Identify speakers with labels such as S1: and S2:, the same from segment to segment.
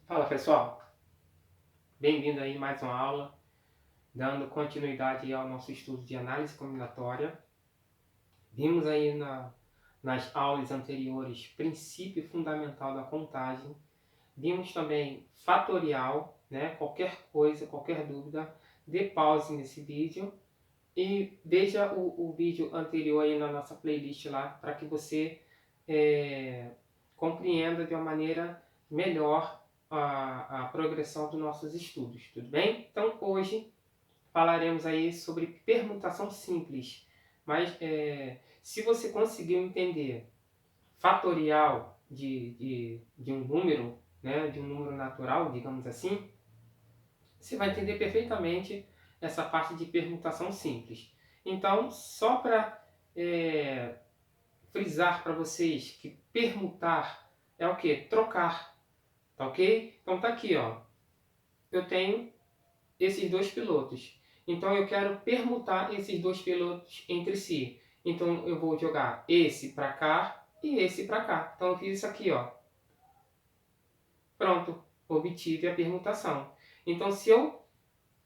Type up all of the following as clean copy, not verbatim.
S1: Fala pessoal, bem-vindo aí a mais uma aula, dando continuidade ao nosso estudo de análise combinatória. Vimos aí nas aulas anteriores princípio fundamental da contagem, vimos também fatorial, né? Qualquer coisa, qualquer dúvida, dê pause nesse vídeo e veja o vídeo anterior aí na nossa playlist lá, para que você compreenda de uma maneira melhor a progressão dos nossos estudos, tudo bem? Então hoje falaremos aí sobre permutação simples, mas se você conseguiu entender fatorial de um número, né, de um número natural, digamos assim, você vai entender perfeitamente essa parte de permutação simples. Então, só para frisar para vocês que permutar é o que? Trocar, tá ok? Então tá aqui, ó. Eu tenho esses dois pilotos. Então eu quero permutar esses dois pilotos entre si. Então eu vou jogar esse para cá e esse para cá. Então eu fiz isso aqui, ó. Pronto, obtive a permutação. Então se eu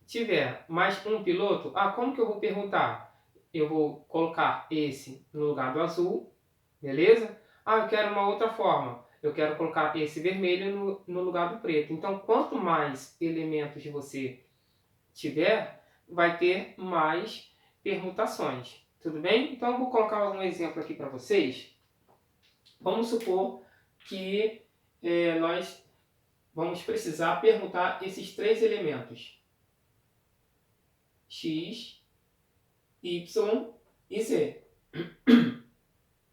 S1: tiver mais um piloto, como que eu vou permutar? Eu vou colocar esse no lugar do azul, beleza? Eu quero uma outra forma. Eu quero colocar esse vermelho no lugar do preto. Então quanto mais elementos você tiver, vai ter mais permutações. Tudo bem? Então eu vou colocar um exemplo aqui para vocês. Vamos supor que nós vamos precisar permutar esses três elementos: x, y e z.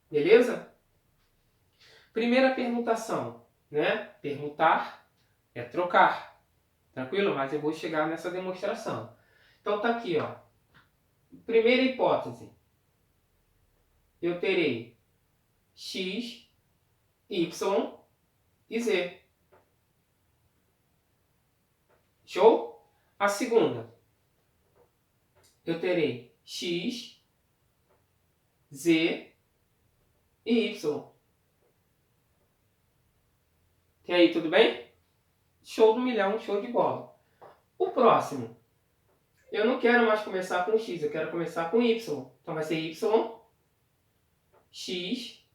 S1: Beleza? Primeira permutação, né? Permutar é trocar. Tranquilo? Mas eu vou chegar nessa demonstração. Então tá aqui, ó. Primeira hipótese. Eu terei x, y e z. Show? A segunda. Eu terei x, z e y. E aí, tudo bem? Show do milhão, show de bola. O próximo. Eu não quero mais começar com x, eu quero começar com y. Então vai ser y, x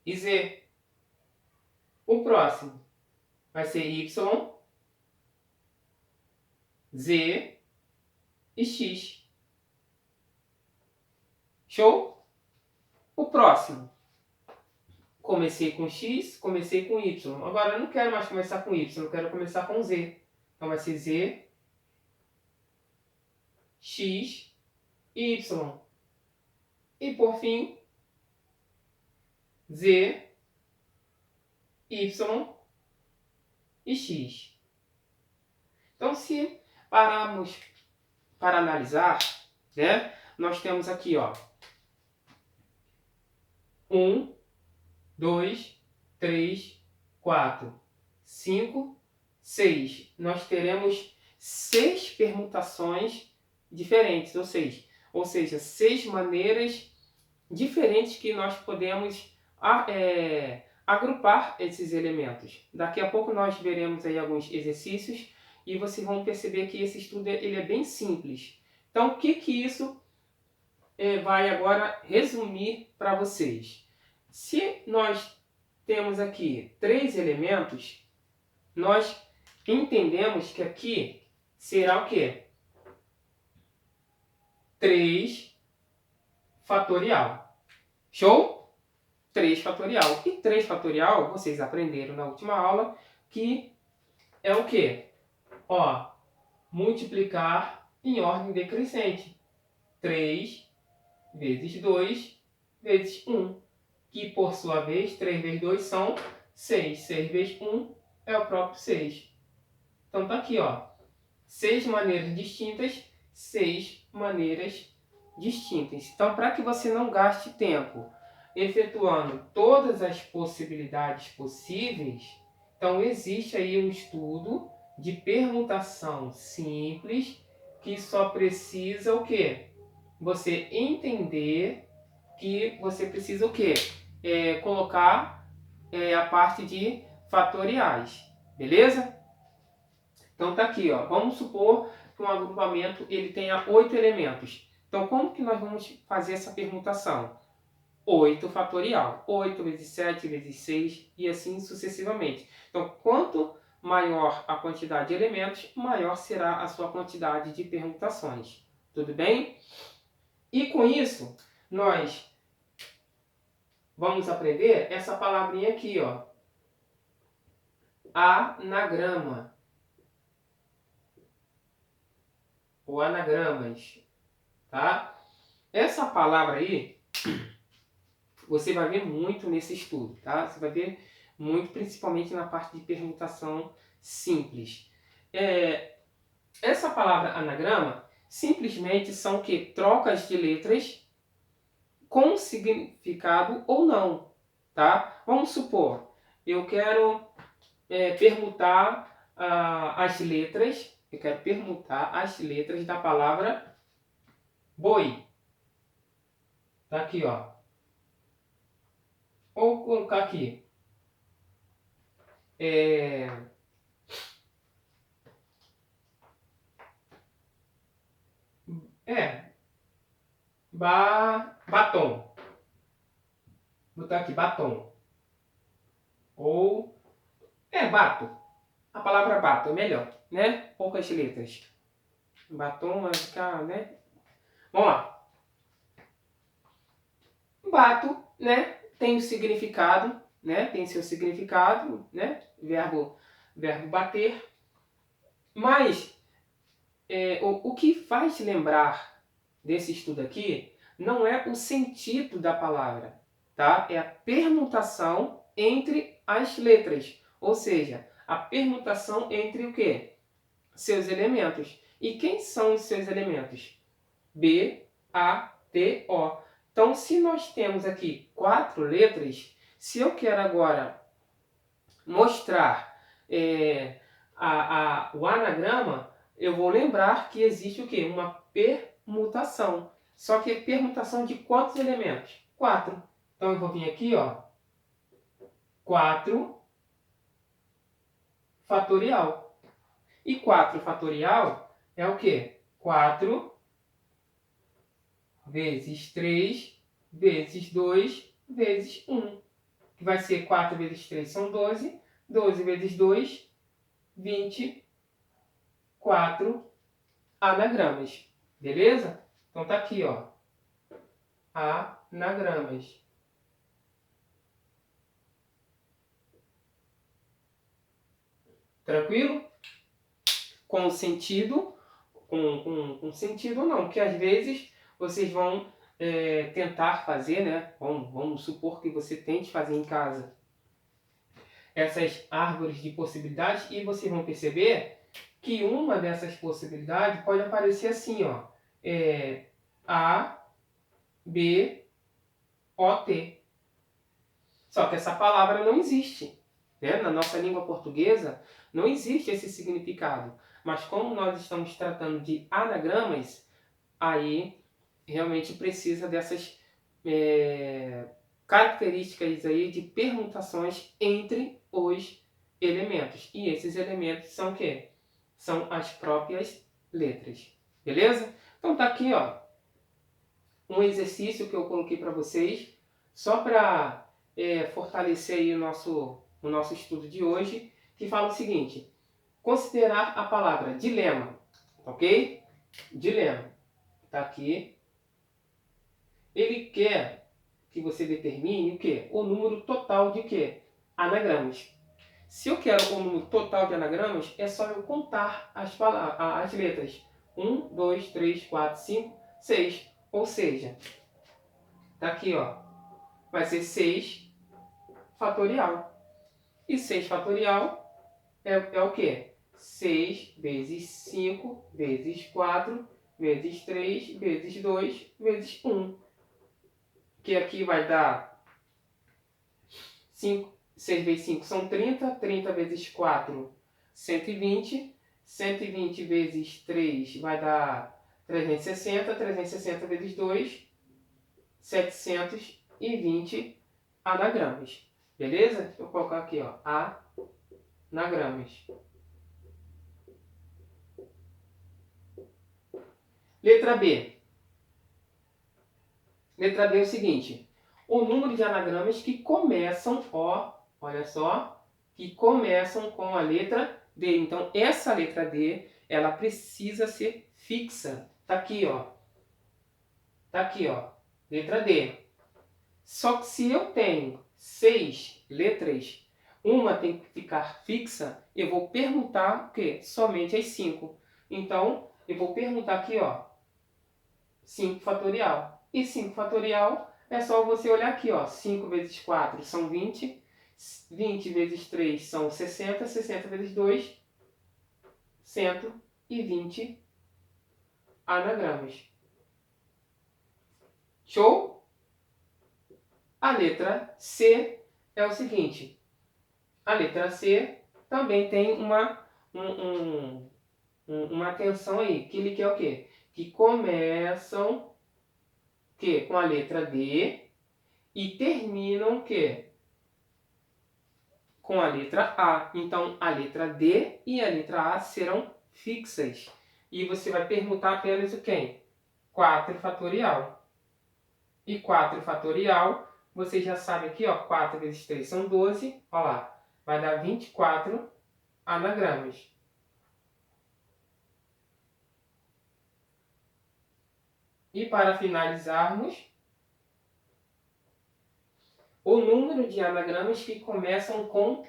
S1: e z. O próximo vai ser y, z e x. Show? O próximo. Comecei com x, comecei com y. Agora eu não quero mais começar com y, eu quero começar com z. Então vai ser z, x e y. E por fim, z, y e x. Então se pararmos para analisar, né, nós temos aqui, ó, 1, 2, 3, 4, 5, 6. Nós teremos 6 permutações diferentes, ou seja, 6 maneiras diferentes que nós podemos agrupar esses elementos. Daqui a pouco nós veremos aí alguns exercícios e vocês vão perceber que esse estudo ele é bem simples. Então, o que isso vai agora resumir para vocês? Se nós temos aqui 3 elementos, nós entendemos que aqui será o quê? 3 fatorial. Show? 3 fatorial. E 3 fatorial, vocês aprenderam na última aula, que é o quê? Ó, multiplicar em ordem decrescente. 3 vezes 2 vezes 1. Que, por sua vez, 3 vezes 2 são 6. 6 vezes 1 é o próprio 6. Então tá aqui, ó. 6 maneiras distintas, 6 maneiras distintas. Então, para que você não gaste tempo efetuando todas as possibilidades possíveis, então existe aí um estudo de permutação simples que só precisa o quê? Você entender que você precisa o quê? Colocar a parte de fatoriais, beleza? Então tá aqui, ó. Vamos supor que um agrupamento ele tenha 8 elementos. Então como que nós vamos fazer essa permutação? 8 fatorial. 8 vezes 7 vezes 6 e assim sucessivamente. Então quanto maior a quantidade de elementos, maior será a sua quantidade de permutações. Tudo bem? E com isso, nós vamos aprender essa palavrinha aqui, ó. Anagrama. Ou anagramas. Tá? Essa palavra aí, você vai ver muito nesse estudo, tá? Você vai ver muito, principalmente na parte de permutação simples. Essa palavra anagrama simplesmente são que trocas de letras com significado ou não, tá? Vamos supor, eu quero permutar as letras, eu quero permutar as letras da palavra boi. Tá aqui, ó. Ou colocar aqui. Batom. Vou botar aqui, batom. Ou, bato. A palavra bato é melhor, né? Poucas letras. Batom vai ficar, né? Vamos lá. Bato, né? Tem o significado, né? Tem seu significado, né? Verbo bater. Mas, o que faz lembrar desse estudo aqui não é o sentido da palavra, tá? É a permutação entre as letras, ou seja, a permutação entre o quê? Seus elementos. E quem são os seus elementos? B, A, T, O. Então, se nós temos aqui 4 letras, se eu quero agora mostrar o anagrama, eu vou lembrar que existe o quê? Uma permutação. Só que permutação de quantos elementos? 4. Então eu vou vir aqui, ó, 4 fatorial. E 4 fatorial é o quê? 4 vezes 3 vezes 2 vezes 1. Que vai ser 4 vezes 3 são 12. 12 vezes 2, 24 anagramas. Beleza? Então tá aqui, ó. Anagramas. Tranquilo? Com sentido, com sentido ou não, porque às vezes vocês vão tentar fazer, né? Vamos supor que você tente fazer em casa essas árvores de possibilidades e vocês vão perceber que uma dessas possibilidades pode aparecer assim, ó, A, B, O, T. Só que essa palavra não existe, né? Na nossa língua portuguesa não existe esse significado. Mas como nós estamos tratando de anagramas, aí realmente precisa dessas características aí de permutações entre os elementos. E esses elementos são o quê? São as próprias letras. Beleza? Então tá aqui, ó, um exercício que eu coloquei para vocês, só para fortalecer aí o nosso estudo de hoje, que fala o seguinte: considerar a palavra dilema, ok? Dilema. Tá aqui. Ele quer que você determine o quê? O número total de quê? Anagramas. Se eu quero o número total de anagramas, é só eu contar as letras. 1, 2, 3, 4, 5, 6. Ou seja, tá aqui, ó. Vai ser 6 fatorial. E 6 fatorial é o quê? 6 vezes 5 vezes 4 vezes 3 vezes 2 vezes 1. Que aqui vai dar 5, 6 vezes 5 são 30, 30 vezes 4, 120, 120 vezes 3 vai dar 360, 360 vezes 2, 720 anagramas. Beleza? Vou colocar aqui, ó, anagramas. Letra B. Letra B é o seguinte. O número de anagramas que começam, ó, olha só, que começam com a letra D. Então, essa letra D, ela precisa ser fixa. Tá aqui, ó. Tá aqui, ó. Letra D. Só que se eu tenho 6 letras, uma tem que ficar fixa, eu vou permutar o quê? Somente as 5. Então, eu vou permutar aqui, ó, 5 fatorial. E 5 fatorial é só você olhar aqui, ó. 5 vezes 4 são 20. 20 vezes 3 são 60. 60 vezes 2, 120 anagramas. Show? A letra C é o seguinte. A letra C também tem uma atenção aí. Que ele quer o quê? Que começam com a letra D e terminam com a letra A. Então, a letra D e a letra A serão fixas. E você vai permutar apenas o quê? 4 fatorial. E 4 fatorial, você já sabe aqui, ó, 4 vezes 3 são 12. Ó lá, vai dar 24 anagramas. E para finalizarmos, o número de anagramas que começam com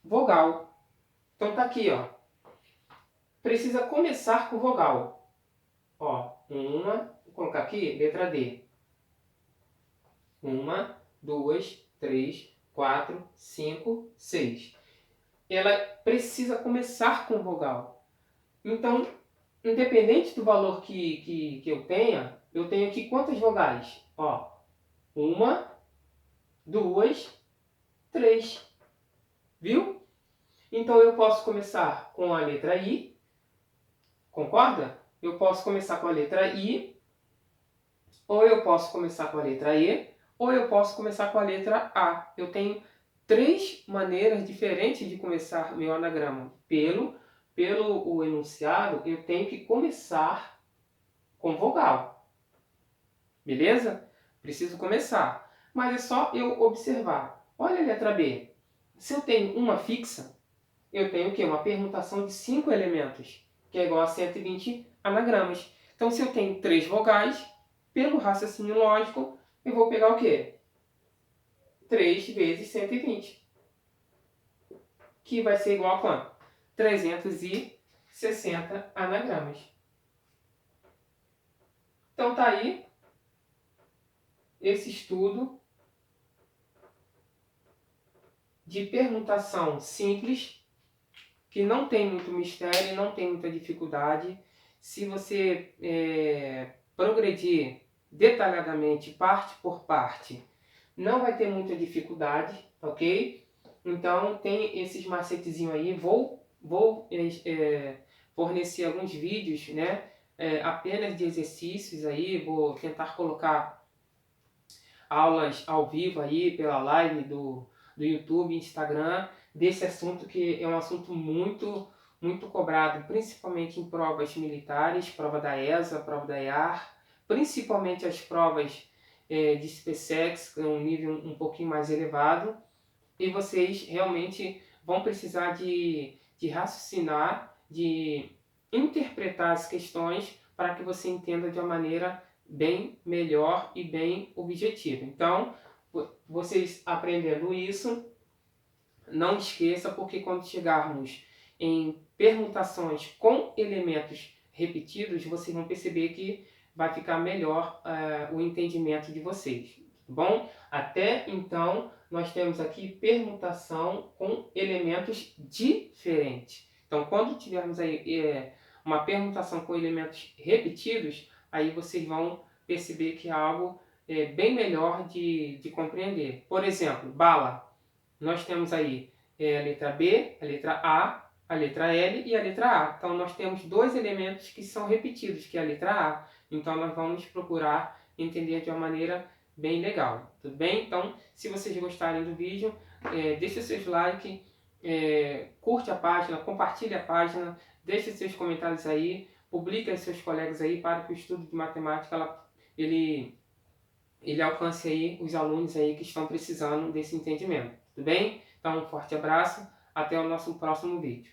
S1: vogal. Então tá aqui, ó. Precisa começar com vogal. Ó, vou colocar aqui, letra D. 1, 2, 3, 4, 5, 6. Ela precisa começar com vogal. Então, independente do valor que eu tenho aqui quantas vogais? Ó, 1, 2, 3. Viu? Então eu posso começar com a letra I. Concorda? Eu posso começar com a letra I. Ou eu posso começar com a letra E. Ou eu posso começar com a letra A. Eu tenho 3 maneiras diferentes de começar meu anagrama. Pelo o enunciado, eu tenho que começar com vogal. Beleza? Preciso começar. Mas é só eu observar. Olha a letra B. Se eu tenho uma fixa, eu tenho o quê? Uma permutação de 5 elementos, que é igual a 120 anagramas. Então, se eu tenho 3 vogais, pelo raciocínio lógico, eu vou pegar o quê? 3 vezes 120. Que vai ser igual a quanto? 360 anagramas. Então tá aí esse estudo de permutação simples, que não tem muito mistério, não tem muita dificuldade. Se você progredir detalhadamente, parte por parte, não vai ter muita dificuldade, ok? Então tem esses macetezinhos aí. Vou fornecer alguns vídeos, né? Apenas de exercícios aí. Vou tentar colocar aulas ao vivo aí pela live do YouTube, Instagram, desse assunto, que é um assunto muito cobrado, principalmente em provas militares, prova da ESA, prova da IAR, principalmente as provas de SpaceX, que é um nível um pouquinho mais elevado, e vocês realmente vão precisar de raciocinar, de interpretar as questões para que você entenda de uma maneira bem melhor e bem objetiva. Então, vocês aprendendo isso, não esqueça, porque quando chegarmos em permutações com elementos repetidos, vocês vão perceber que vai ficar melhor o entendimento de vocês. Tá bom? Até então, nós temos aqui permutação com elementos diferentes. Então, quando tivermos aí uma permutação com elementos repetidos, aí vocês vão perceber que é algo bem melhor de compreender. Por exemplo, bala. Nós temos aí a letra B, a letra A, a letra L e a letra A. Então, nós temos 2 elementos que são repetidos, que é a letra A. Então, nós vamos procurar entender de uma maneira bem legal. Tudo bem? Então, se vocês gostarem do vídeo, deixe seus likes, curte a página, compartilhe a página, deixe seus comentários aí, publique aos seus colegas aí para que o estudo de matemática ele alcance aí os alunos aí que estão precisando desse entendimento, tudo bem? Então, um forte abraço, até o nosso próximo vídeo.